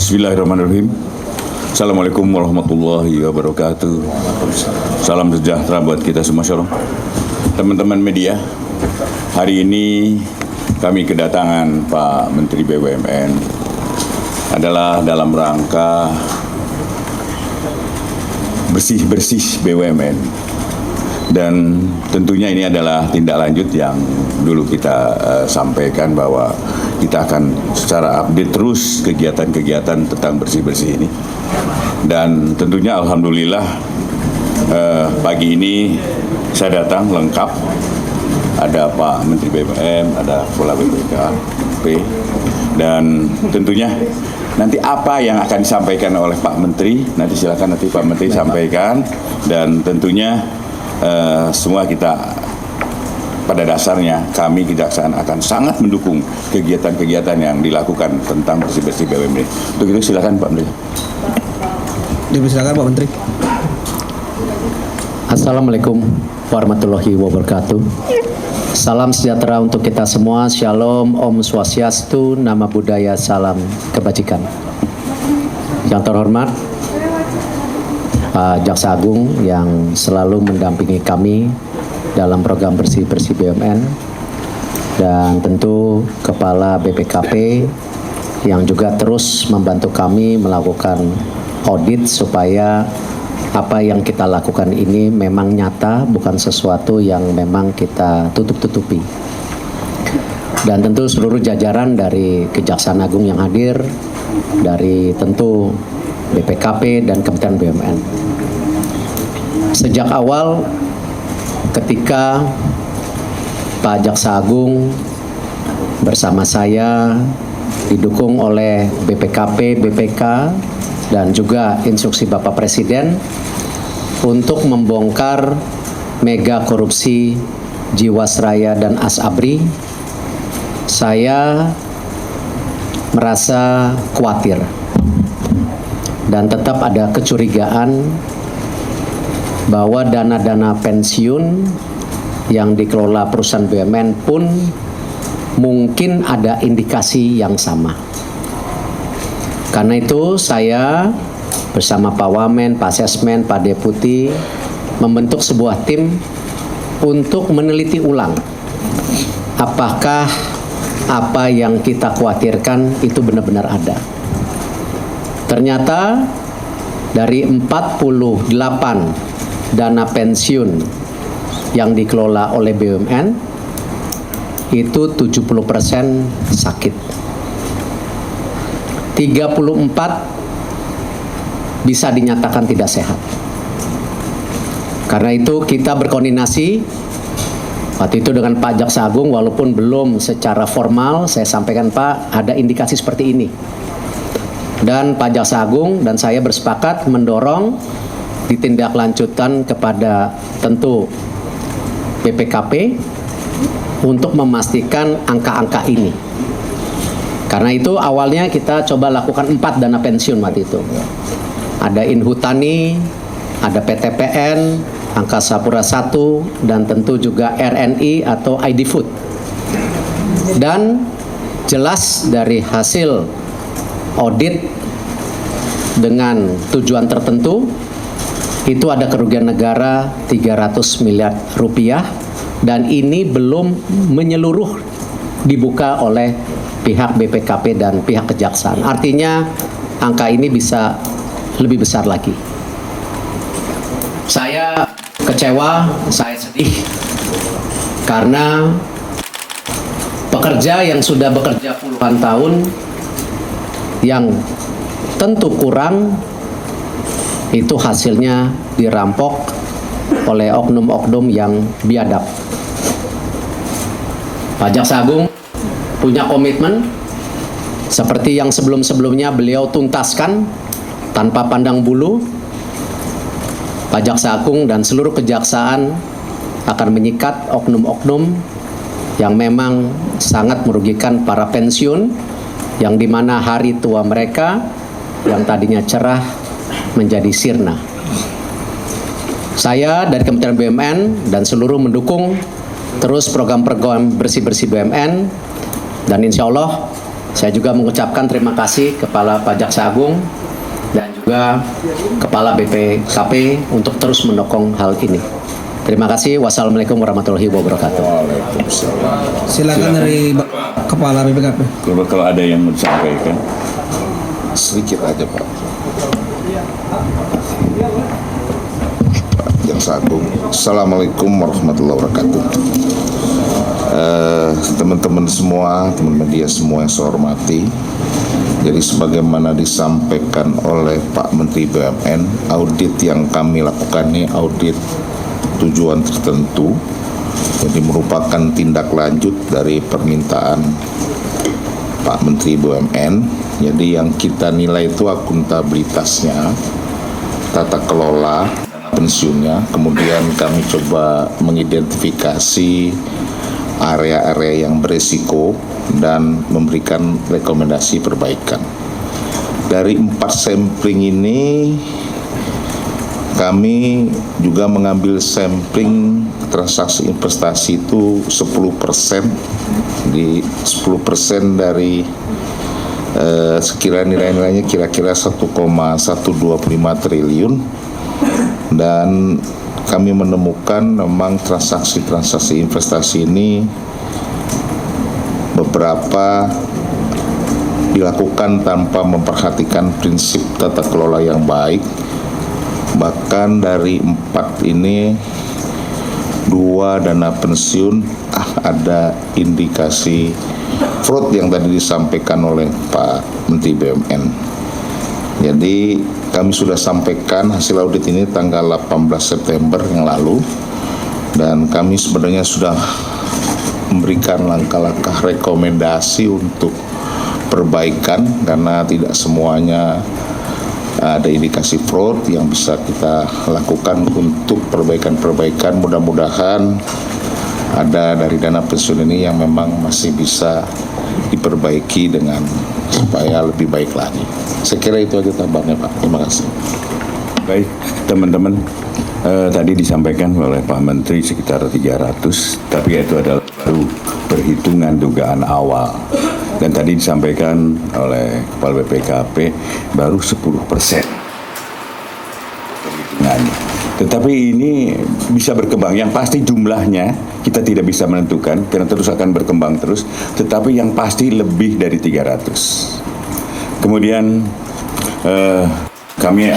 Bismillahirrahmanirrahim. Assalamualaikum warahmatullahi wabarakatuh. Salam sejahtera buat kita semua, shalom. Teman-teman media, hari ini kami kedatangan Pak Menteri BUMN adalah dalam rangka bersih-bersih BUMN. Dan tentunya ini adalah tindak lanjut yang dulu kita sampaikan bahwa kita akan secara update terus kegiatan-kegiatan tentang bersih-bersih ini. Dan tentunya alhamdulillah pagi ini saya datang lengkap. Ada Pak Menteri BUMN, ada Kepala BPKP, dan tentunya nanti apa yang akan disampaikan oleh Pak Menteri, nanti silakan nanti Pak Menteri sampaikan. Dan tentunya semua kita pada dasarnya kami kejaksaan akan sangat mendukung kegiatan-kegiatan yang dilakukan tentang bersih-bersih BUMN. Untuk itu silakan Pak Menteri. Silakan Pak Menteri. Assalamualaikum warahmatullahi wabarakatuh. Salam sejahtera untuk kita semua. Shalom, Om Swastiastu, Nama Budaya, Salam Kebajikan. Yang terhormat Pak Jaksa Agung yang selalu mendampingi kami dalam program bersih-bersih BUMN, dan tentu Kepala BPKP yang juga terus membantu kami melakukan audit supaya apa yang kita lakukan ini memang nyata, bukan sesuatu yang memang kita tutup-tutupi. Dan tentu seluruh jajaran dari Kejaksaan Agung yang hadir, dari tentu BPKP dan Kementerian BUMN. Sejak awal ketika Pak Jaksa Agung bersama saya didukung oleh BPKP, BPK, dan juga instruksi Bapak Presiden untuk membongkar mega korupsi Jiwasraya dan Asabri, saya merasa khawatir dan tetap ada kecurigaan bahwa dana-dana pensiun yang dikelola perusahaan BUMN pun mungkin ada indikasi yang sama. Karena itu saya bersama Pak Wamen, Pak Sesmen, Pak Deputi membentuk sebuah tim untuk meneliti ulang apakah apa yang kita khawatirkan itu benar-benar ada. Ternyata dari 48 dana pensiun yang dikelola oleh BUMN itu 70% sakit. 34 bisa dinyatakan tidak sehat. Karena itu kita berkoordinasi waktu itu dengan Pak Jaksa Agung, walaupun belum secara formal saya sampaikan Pak ada indikasi seperti ini. Dan Pak Jaksa Agung dan saya bersepakat mendorong ditindaklanjutan kepada tentu BPKP untuk memastikan angka-angka ini. Karena itu awalnya kita coba lakukan 4 dana pensiun waktu itu. Ada Inhutani, ada PTPN, Angkasa Pura I, dan tentu juga RNI atau ID Food. Dan jelas dari hasil audit dengan tujuan tertentu itu ada kerugian negara 300 miliar rupiah, dan ini belum menyeluruh dibuka oleh pihak BPKP dan pihak kejaksaan. Artinya angka ini bisa lebih besar lagi. Saya kecewa, saya sedih karena pekerja yang sudah bekerja puluhan tahun yang tentu kurang itu hasilnya dirampok oleh oknum-oknum yang biadab. Pak Jaksa Agung punya komitmen seperti yang sebelum-sebelumnya beliau tuntaskan tanpa pandang bulu. Pak Jaksa Agung dan seluruh kejaksaan akan menyikat oknum-oknum yang memang sangat merugikan para pensiun, yang dimana hari tua mereka yang tadinya cerah menjadi sirna. Saya dari Kementerian BUMN dan seluruh mendukung terus program-program bersih-bersih BUMN, dan insya Allah Saya juga mengucapkan terima kasih Kepala Jaksa Agung dan juga Kepala BPKP untuk terus mendukung hal ini. Terima kasih. Wassalamualaikum warahmatullahi wabarakatuh. Waalaikumsalam. Silakan dari Kepala BPKP. Kalau ada yang mau disampaikan. Sedikit aja Pak. Jaksa Agung. Assalamualaikum warahmatullahi wabarakatuh. Teman-teman semua, teman media semua yang saya hormati. Jadi sebagaimana disampaikan oleh Pak Menteri BUMN, audit yang kami lakukan ini audit tujuan tertentu. Jadi merupakan tindak lanjut dari permintaan Pak Menteri BUMN. Jadi yang kita nilai itu akuntabilitasnya, tata kelola pensiunnya, kemudian kami coba mengidentifikasi area-area yang beresiko dan memberikan rekomendasi perbaikan. Dari 4 sampling ini kami juga mengambil sampling transaksi investasi itu 10%, di 10% dari sekira nilai-nilainya kira-kira 1,125 triliun, dan kami menemukan memang transaksi-transaksi investasi ini beberapa dilakukan tanpa memperhatikan prinsip tata kelola yang baik. Bahkan dari 4 ini 2 dana pensiun ada indikasi fraud yang tadi disampaikan oleh Pak Menteri BUMN. Jadi kami sudah sampaikan hasil audit ini tanggal 18 September yang lalu, dan kami sebenarnya sudah memberikan langkah-langkah rekomendasi untuk perbaikan karena tidak semuanya ada indikasi fraud yang bisa kita lakukan untuk perbaikan-perbaikan. Mudah-mudahan ada dari dana pensiun ini yang memang masih bisa diperbaiki dengan supaya lebih baik lagi. Saya kira itu aja tambahnya Pak. Terima kasih. Baik, teman-teman, tadi disampaikan oleh Pak Menteri sekitar 300, tapi itu adalah baru perhitungan dugaan awal. Dan tadi disampaikan oleh Kepala BPKP baru 10% perhitungannya. Tetapi ini bisa berkembang. Yang pasti jumlahnya kita tidak bisa menentukan karena terus akan berkembang terus. Tetapi yang pasti lebih dari 300. Kemudian kami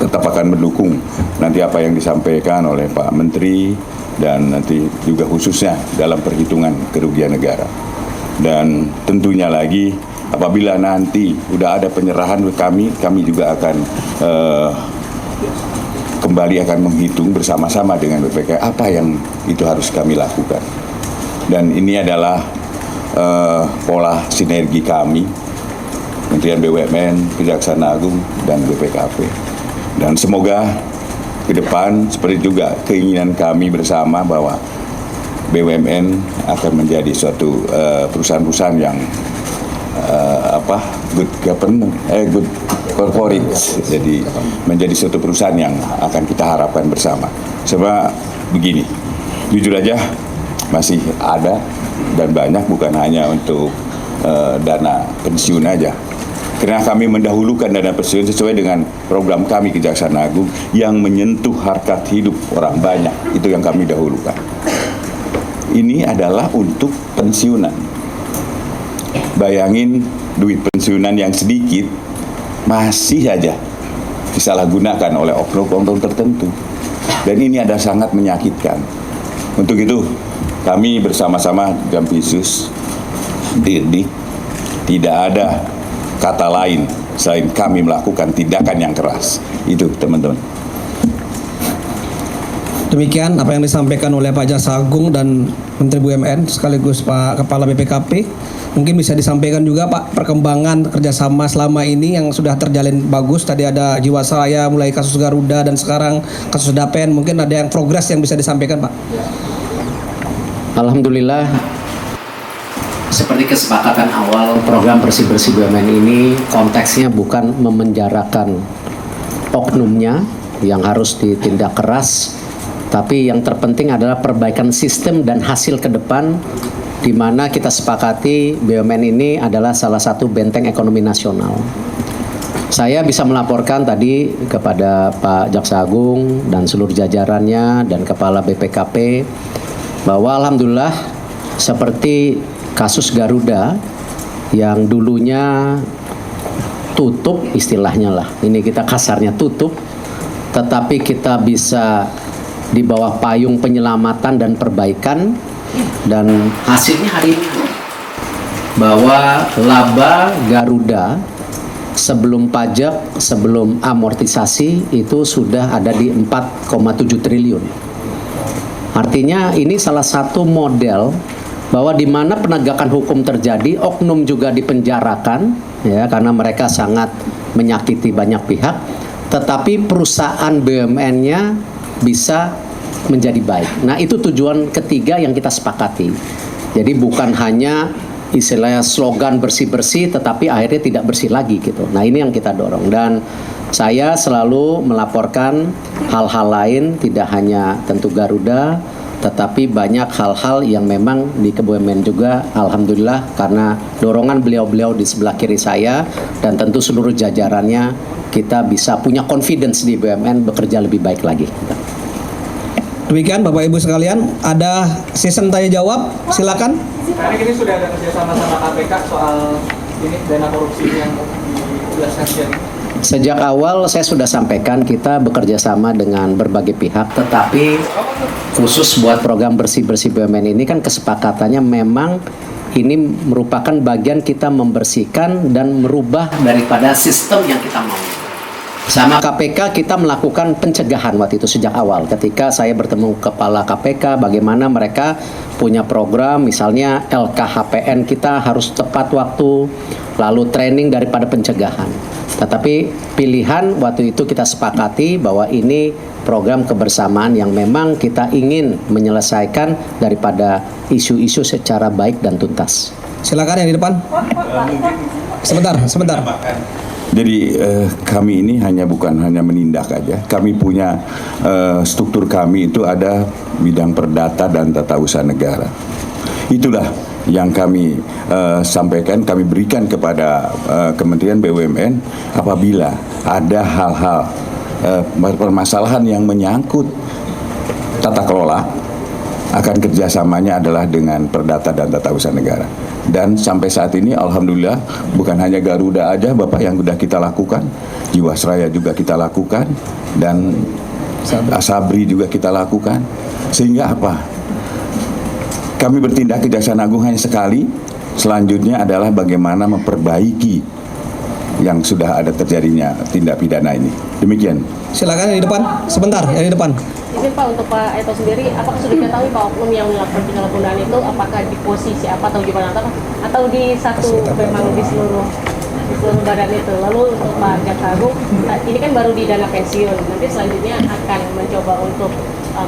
tetap akan mendukung nanti apa yang disampaikan oleh Pak Menteri dan nanti juga khususnya dalam perhitungan kerugian negara. Dan tentunya lagi apabila nanti udah ada penyerahan ke kami juga akan kembali akan menghitung bersama-sama dengan BPK apa yang itu harus kami lakukan. Dan ini adalah pola sinergi kami, Kementerian BUMN, Kejaksaan Agung, dan BPKP. Dan semoga ke depan seperti juga keinginan kami bersama bahwa BUMN akan menjadi suatu perusahaan-perusahaan yang good government, good corporate. Jadi menjadi suatu perusahaan yang akan kita harapkan bersama. Sebab begini, jujur aja masih ada dan banyak, bukan hanya untuk dana pensiun aja. Karena kami mendahulukan dana pensiun sesuai dengan program kami Kejaksaan Agung yang menyentuh harkat hidup orang banyak. Itu yang kami dahulukan. Ini adalah untuk pensiunan. Bayangin duit pensiunan yang sedikit masih aja disalahgunakan oleh oknum-oknum tertentu. Dan ini ada sangat menyakitkan. Untuk itu kami bersama-sama Jampitsus Dirdik tidak ada kata lain selain kami melakukan tindakan yang keras. Itu teman-teman. Demikian apa yang disampaikan oleh Pak Jaksa Agung dan Menteri BUMN sekaligus Pak Kepala BPKP. Mungkin bisa disampaikan juga Pak perkembangan kerjasama selama ini yang sudah terjalin bagus. Tadi ada Jiwasraya, mulai kasus Garuda dan sekarang kasus Dapen. Mungkin ada yang progres yang bisa disampaikan Pak. Alhamdulillah, seperti kesepakatan awal, program bersih-bersih BUMN ini konteksnya bukan memenjarakan oknumnya yang harus ditindak keras, tapi yang terpenting adalah perbaikan sistem dan hasil ke depan di mana kita sepakati BUMN ini adalah salah satu benteng ekonomi nasional. Saya bisa melaporkan tadi kepada Pak Jaksa Agung dan seluruh jajarannya dan Kepala BPKP bahwa alhamdulillah seperti kasus Garuda yang dulunya tutup istilahnya lah, ini kita kasarnya tutup, tetapi kita bisa di bawah payung penyelamatan dan perbaikan, dan hasilnya hari ini bahwa laba Garuda sebelum pajak, sebelum amortisasi itu sudah ada di 4,7 triliun. Artinya ini salah satu model bahwa di mana penegakan hukum terjadi, oknum juga dipenjarakan, ya, karena mereka sangat menyakiti banyak pihak, tetapi perusahaan BUMN-nya bisa menjadi baik. Nah, itu tujuan ketiga yang kita sepakati. Jadi bukan hanya istilahnya slogan bersih-bersih, tetapi akhirnya tidak bersih lagi gitu. Nah, ini yang kita dorong, dan saya selalu melaporkan hal-hal lain, tidak hanya tentu Garuda, tetapi banyak hal-hal yang memang di BUMN juga, alhamdulillah, karena dorongan beliau-beliau di sebelah kiri saya dan tentu seluruh jajarannya, kita bisa punya confidence di BUMN bekerja lebih baik lagi. Demikian Bapak Ibu sekalian, ada season tanya jawab, silakan. Karena ini sudah ada kerjasama sama KPK soal ini dana korupsi yang dijelaskan. Sejak awal saya sudah sampaikan kita bekerja sama dengan berbagai pihak, tetapi khusus buat program bersih-bersih BUMN ini kan kesepakatannya memang ini merupakan bagian kita membersihkan dan merubah daripada sistem yang kita mau. Sama KPK kita melakukan pencegahan waktu itu sejak awal. Ketika saya bertemu kepala KPK, bagaimana mereka punya program, misalnya LKHPN kita harus tepat waktu, lalu training daripada pencegahan. Tetapi pilihan waktu itu kita sepakati bahwa ini program kebersamaan yang memang kita ingin menyelesaikan daripada isu-isu secara baik dan tuntas. Silakan yang di depan. Sebentar. Jadi kami ini bukan hanya menindak aja. Kami punya struktur kami itu ada bidang perdata dan tata usaha negara. Itulah yang kami sampaikan, kami berikan kepada Kementerian BUMN apabila ada hal-hal permasalahan yang menyangkut tata kelola, akan kerjasamanya adalah dengan perdata dan tata usaha negara. Dan sampai saat ini alhamdulillah bukan hanya Garuda aja Bapak yang sudah kita lakukan, Jiwasraya juga kita lakukan, dan Asabri juga kita lakukan. Sehingga apa? Kami bertindak Kejaksaan Agung hanya sekali. Selanjutnya adalah bagaimana memperbaiki yang sudah ada terjadinya tindak pidana ini. Demikian. Silakan yang di depan. Sebentar, yang di depan. Izin Pak, untuk Pak Eto sendiri, apakah sudah diketahui Pak oknum yang melakukan penyalahgunaan itu apakah di posisi apa atau gimana, atau di satu memang di seluruh badan itu? Lalu untuk Pak Jaksa Agung, ini kan baru di dana pensiun, nanti selanjutnya akan mencoba untuk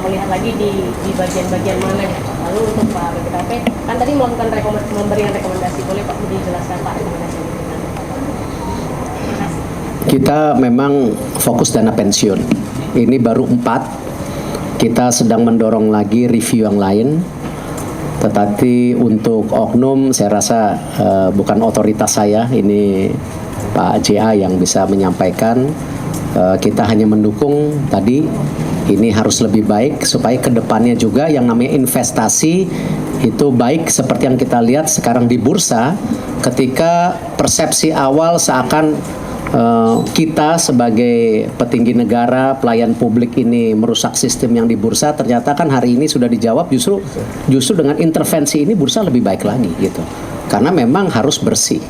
melihat lagi di bagian-bagian mana. Lalu untuk Pak BPKP, kan tadi melakukan memberikan rekomendasi, boleh Pak dijelaskan Pak rekomendasi ini? Terima kasih. Kita memang fokus dana pensiun. Ini baru 4. Kita sedang mendorong lagi review yang lain. Tetapi untuk oknum saya rasa bukan otoritas saya, ini Pak JA yang bisa menyampaikan. Kita hanya mendukung tadi, ini harus lebih baik supaya kedepannya juga yang namanya investasi itu baik seperti yang kita lihat sekarang di bursa, ketika persepsi awal seakan kita sebagai petinggi negara, pelayan publik ini merusak sistem yang di bursa, ternyata kan hari ini sudah dijawab justru dengan intervensi ini bursa lebih baik lagi gitu. Karena memang harus bersih.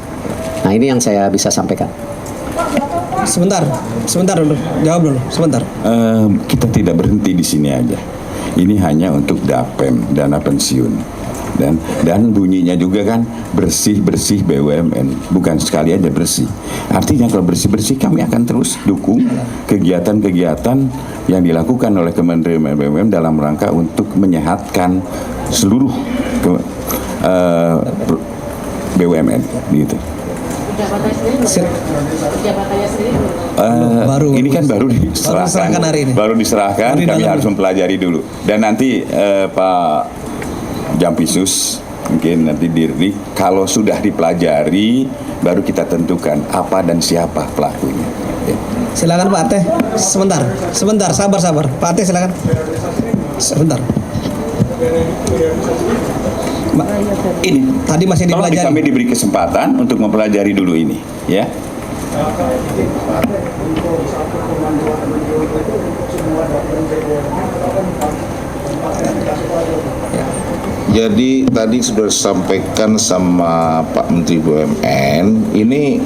Nah, ini yang saya bisa sampaikan. Sebentar dulu. Jawab dulu, sebentar. Kita tidak berhenti di sini aja. Ini hanya untuk DAPEM, dana pensiun. Dan bunyinya juga kan bersih BUMN, bukan sekali aja bersih. Artinya kalau bersih kami akan terus dukung kegiatan-kegiatan yang dilakukan oleh Kementerian BUMN dalam rangka untuk menyehatkan seluruh BUMN gitu. Jabatannya sendiri ini kan baru diserahkan hari ini. Baru diserahkan, kami harus mempelajari dulu. Dan nanti Pak Jampisus Mungkin nanti Dirdik kalau sudah dipelajari baru kita tentukan apa dan siapa pelakunya. Ya. Silakan Pak Teh. Sebentar, sabar. Pak Teh silakan. Sebentar. Ini Tadi masih tolong dipelajari. kami diberi kesempatan untuk mempelajari dulu ini, ya. Jadi tadi sudah disampaikan sama Pak Menteri BUMN, ini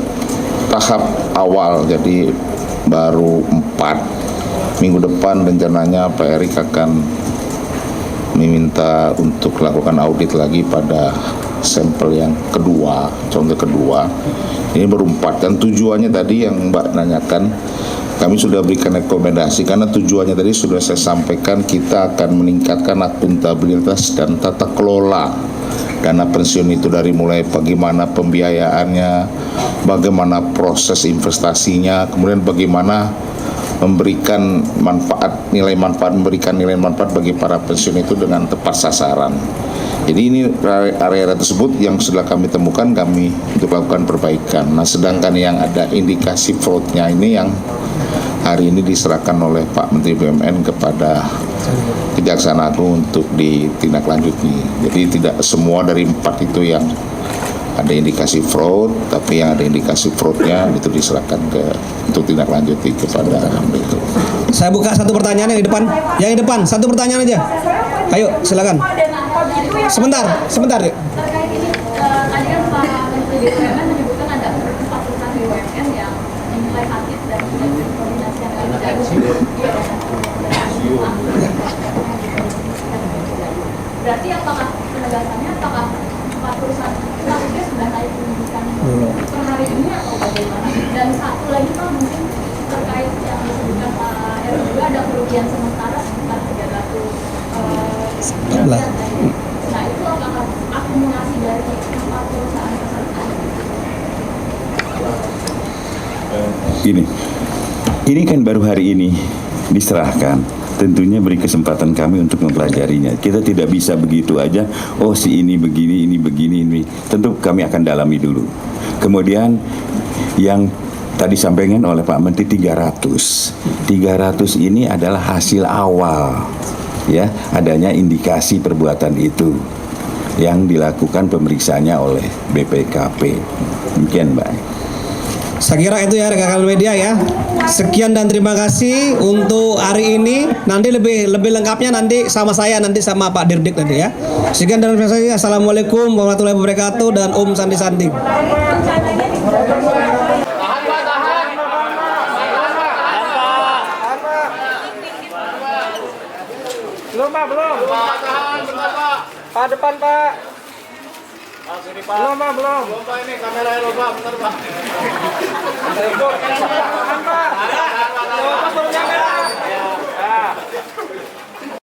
tahap awal, jadi baru 4 minggu depan rencananya Pak Erik akan meminta untuk lakukan audit lagi pada sampel yang kedua, contoh kedua. Ini baru 4 dan tujuannya tadi yang Mbak nanyakan, kami sudah berikan rekomendasi karena tujuannya tadi sudah saya sampaikan, kita akan meningkatkan akuntabilitas dan tata kelola dana pensiun itu dari mulai bagaimana pembiayaannya, bagaimana proses investasinya, kemudian bagaimana memberikan nilai manfaat bagi para pensiun itu dengan tepat sasaran. Jadi ini area tersebut yang sudah kami temukan, kami untuk lakukan perbaikan. Nah, sedangkan yang ada indikasi fraudnya ini yang hari ini diserahkan oleh Pak Menteri BUMN kepada Kejaksaan Agung untuk ditindaklanjuti. Jadi tidak semua dari 4 itu yang ada indikasi fraud, tapi yang ada indikasi fraudnya itu diserahkan untuk tindak lanjuti kepada itu. Saya buka satu pertanyaan yang di depan. Yang di depan, satu pertanyaan aja. Ayo, silakan. Sebentar. Terkait ini, tadi kan Pak Menteri BUMN menyebutkan ada 4 perusahaan BUMN yang dinilai aktif dan tidak koordinasi yang berarti apakah penegasannya, apakah 4 perusahaan itu sudah naik penyidikan per hari ini atau bagaimana? Dan satu lagi Pak, mungkin terkait yang disebutkan Pak Heru juga ada kerugian sementara sekitar 300 miliar. Nah, itu apakah akumulasi dari 4 perusahaan tersebut? Ini kan baru hari ini diserahkan. Tentunya beri kesempatan kami untuk mempelajarinya. Kita tidak bisa begitu aja, oh si ini begini, ini begini, ini. Tentu kami akan dalami dulu. Kemudian yang tadi sampaikan oleh Pak Menteri 300 ini adalah hasil awal, ya, adanya indikasi perbuatan itu yang dilakukan pemeriksaannya oleh BPKP. Demikian, Mbak. Saya kira itu ya rekan-rekan media ya. Sekian dan terima kasih untuk hari ini. Nanti lebih lengkapnya nanti sama saya, nanti sama Pak Dirdik nanti ya. Sekian dan terima kasih. Assalamualaikum warahmatullahi wabarakatuh dan Sandi Sandi. Belum Pak. Pak depan Pak. Belum Pak. Belum Pak, ini kamera Pak, bentar Pak.